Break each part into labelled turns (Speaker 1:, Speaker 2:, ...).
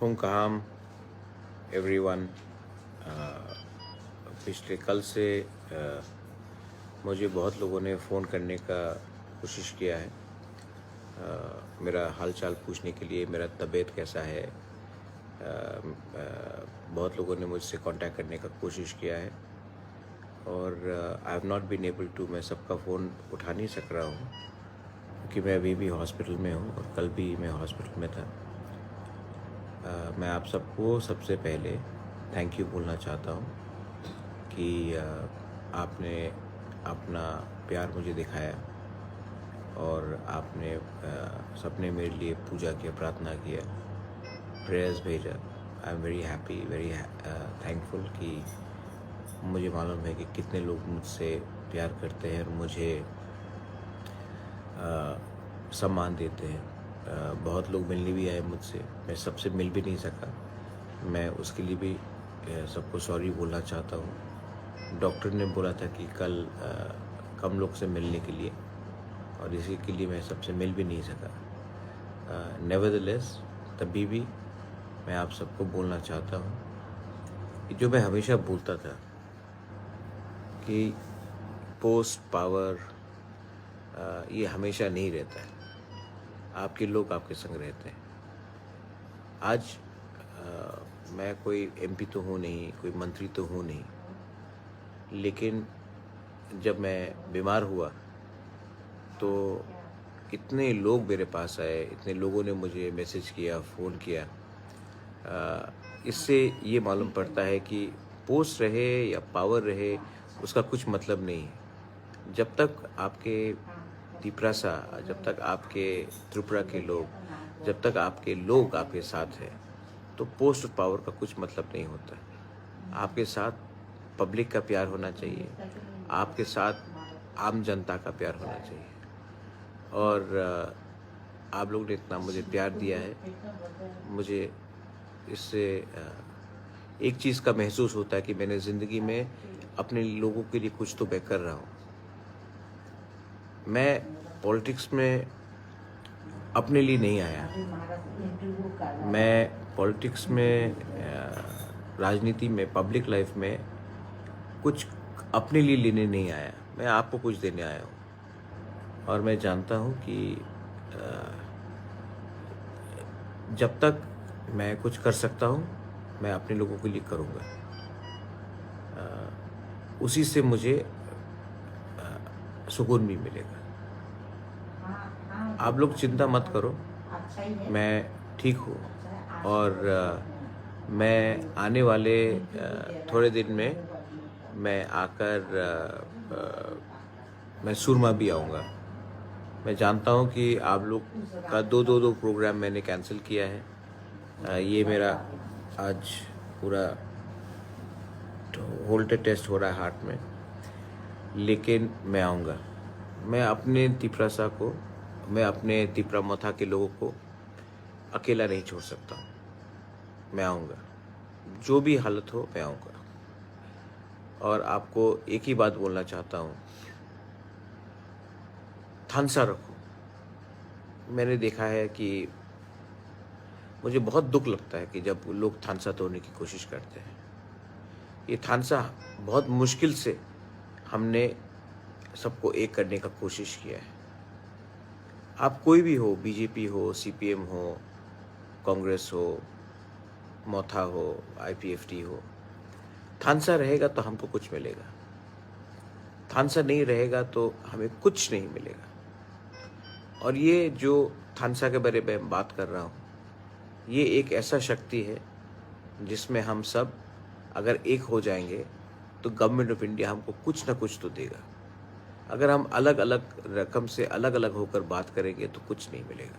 Speaker 1: Home काम everyone. पिछले कल से मुझे बहुत लोगों ने फ़ोन करने का कोशिश किया है, मेरा हाल चाल पूछने के लिए, मेरा तबीयत कैसा है। बहुत लोगों ने मुझसे कांटेक्ट करने का कोशिश किया है और I have not been able to. मैं सबका फ़ोन उठा नहीं सक रहा हूँ क्योंकि मैं अभी भी हॉस्पिटल में हूँ और कल भी मैं हॉस्पिटल में था। मैं आप सबको सबसे पहले थैंक यू बोलना चाहता हूँ कि आपने अपना प्यार मुझे दिखाया और आपने सबने मेरे लिए पूजा किया, प्रार्थना किया, प्रेयर्स भेजा। I am very happy, very thankful कि मुझे मालूम है कि कितने लोग मुझसे प्यार करते हैं और मुझे सम्मान देते हैं। बहुत लोग मिलने भी आए मुझसे, मैं सबसे मिल भी नहीं सका। मैं उसके लिए भी सबको सॉरी बोलना चाहता हूँ। डॉक्टर ने बोला था कि कल कम लोग से मिलने के लिए और इसी के लिए मैं सबसे मिल भी नहीं सका। नेवरदलेस तभी भी मैं आप सबको बोलना चाहता हूँ कि जो मैं हमेशा बोलता था कि पोस्ट पावर ये हमेशा नहीं रहता है। आपके लोग आपके संग रहते हैं। आज मैं कोई एमपी तो हूँ नहीं, कोई मंत्री तो हूँ नहीं, लेकिन जब मैं बीमार हुआ तो इतने लोग मेरे पास आए, इतने लोगों ने मुझे मैसेज किया, फ़ोन किया। इससे ये मालूम पड़ता है कि पोस्ट रहे या पावर रहे उसका कुछ मतलब नहीं है। जब तक आपके तिपरासा, जब तक आपके त्रिपुरा के लोग, जब तक आपके लोग आपके साथ हैं तो पोस्ट और पावर का कुछ मतलब नहीं होता। आपके साथ पब्लिक का प्यार होना चाहिए, आपके साथ आम जनता का प्यार होना चाहिए। और आप लोग ने इतना मुझे प्यार दिया है, मुझे इससे एक चीज़ का महसूस होता है कि मैंने ज़िंदगी में अपने लोगों के लिए कुछ तो मैं कर रहा हूँ। मैं पॉलिटिक्स में अपने लिए नहीं आया, मैं पॉलिटिक्स में, राजनीति में, पब्लिक लाइफ में कुछ अपने लिए लेने नहीं आया। मैं आपको कुछ देने आया हूँ और मैं जानता हूँ कि जब तक मैं कुछ कर सकता हूँ मैं अपने लोगों के लिए करूँगा। उसी से मुझे सुकून भी मिलेगा। आप लोग चिंता मत करो, मैं ठीक हूँ और मैं आने वाले थोड़े दिन में मैं आकर मैं सुरमा भी आऊँगा। मैं जानता हूँ कि आप लोग का दो प्रोग्राम मैंने कैंसिल किया है। ये मेरा आज पूरा होल्टर टेस्ट हो रहा है हार्ट में, लेकिन मैं आऊँगा। मैं अपने तिपरासा को, मैं अपने तिपरा मथा के लोगों को अकेला नहीं छोड़ सकता हूँ। मैं आऊँगा, जो भी हालत हो मैं आऊँगा। और आपको एक ही बात बोलना चाहता हूँ, थानसा रखो। मैंने देखा है कि मुझे बहुत दुख लगता है कि जब लोग थानसा तोड़ने की कोशिश करते हैं। ये थानसा बहुत मुश्किल से हमने सबको एक करने का कोशिश किया है। आप कोई भी हो, बीजेपी हो, सीपीएम हो, कांग्रेस हो, मोथा हो, आईपीएफटी हो, थानसा रहेगा तो हमको कुछ मिलेगा। थानसा नहीं रहेगा तो हमें कुछ नहीं मिलेगा। और ये जो थानसा के बारे में बात कर रहा हूँ, ये एक ऐसा शक्ति है जिसमें हम सब अगर एक हो जाएंगे तो गवर्नमेंट ऑफ इंडिया हमको कुछ ना कुछ तो देगा। अगर हम अलग अलग रकम से अलग अलग होकर बात करेंगे तो कुछ नहीं मिलेगा।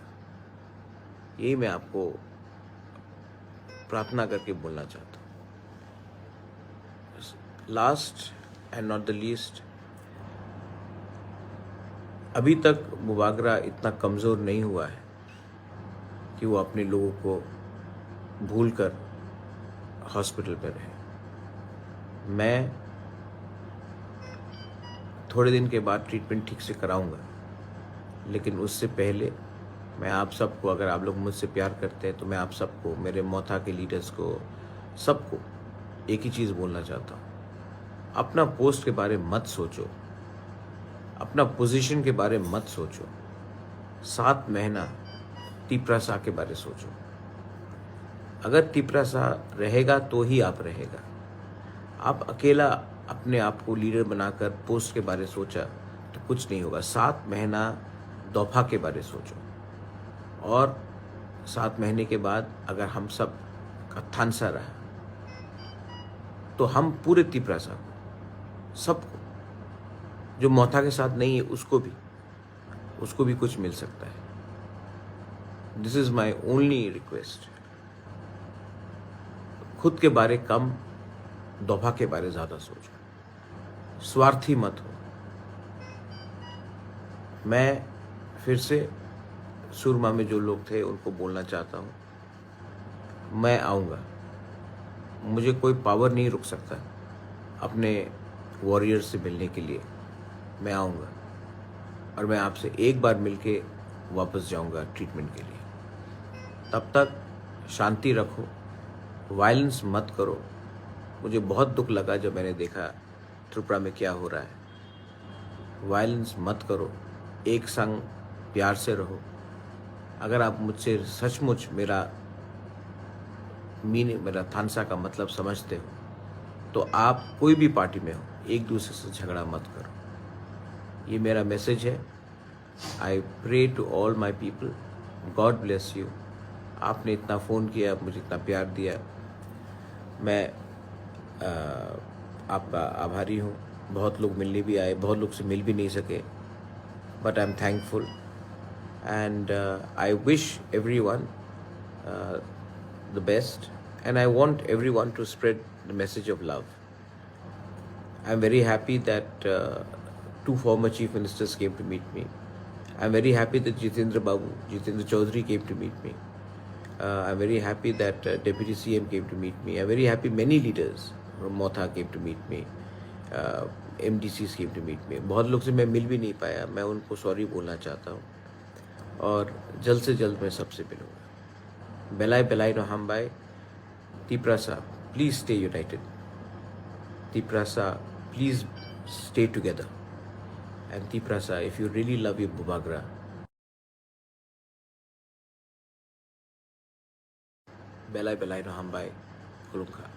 Speaker 1: यही मैं आपको प्रार्थना करके बोलना चाहता हूँ। Last and not the least, अभी तक मुबागरा इतना कमज़ोर नहीं हुआ है कि वो अपने लोगों को भूलकर हॉस्पिटल में रहे। मैं थोड़े दिन के बाद ट्रीटमेंट ठीक से कराऊंगा, लेकिन उससे पहले मैं आप सबको, अगर आप लोग मुझसे प्यार करते हैं तो मैं आप सबको, मेरे मोथा के लीडर्स को, सबको एक ही चीज़ बोलना चाहता हूँ। अपना पोस्ट के बारे में मत सोचो, अपना पोजीशन के बारे में मत सोचो। 7 महीना तिपरासा के बारे सोचो। अगर तिपरासा रहेगा तो ही आप रहेगा। आप अकेला अपने आप को लीडर बनाकर पोस्ट के बारे सोचा तो कुछ नहीं होगा। 7 महीना दौफा के बारे सोचो, और 7 महीने के बाद अगर हम सब का थानसा रहा तो हम पूरे तिपरासा को, सबको, जो मोथा के साथ नहीं है उसको भी कुछ मिल सकता है। This is my only request. खुद के बारे कम, दौफा के बारे ज़्यादा सोचो, स्वार्थी मत हो। मैं फिर से सुरमा में जो लोग थे उनको बोलना चाहता हूँ, मैं आऊँगा। मुझे कोई पावर नहीं रुक सकता अपने वॉरियर से मिलने के लिए। मैं आऊँगा और मैं आपसे एक बार मिलके वापस जाऊँगा ट्रीटमेंट के लिए। तब तक शांति रखो, वायलेंस मत करो। मुझे बहुत दुख लगा जब मैंने देखा त्रिपुरा में क्या हो रहा है। वायलेंस मत करो, एक संग प्यार से रहो। अगर आप मुझसे सचमुच मेरा थानसा का मतलब समझते हो तो आप कोई भी पार्टी में हो, एक दूसरे से झगड़ा मत करो। ये मेरा मैसेज है। I pray to all my people, god bless you. आपने इतना फ़ोन किया, मुझे इतना प्यार दिया, मैं आपका आभारी हूँ। बहुत लोग मिलने भी आए, बहुत लोग से मिल भी नहीं सके, but I am thankful and I wish every one the best, and I want everyone to spread the message of love. I'm very happy that 2 former chief ministers came to meet me. I'm very happy that Jitendra Chaudhary came to meet me. I'm very happy that Deputy CM came to meet me. I'm very happy many leaders from Motha came to meet me. MDCs came to meet me. बहुत लोग से मैं मिल भी नहीं पाया, मैं उनको sorry बोलना चाहता हूँ और जल्द से जल्द मैं सबसे मिलूँगा। Belai no Hambai, Tiprasa, please stay united. Tiprasa, please stay together. And Tiprasa, if you really love your Bubagra, Belai no Hambai, Kulungka.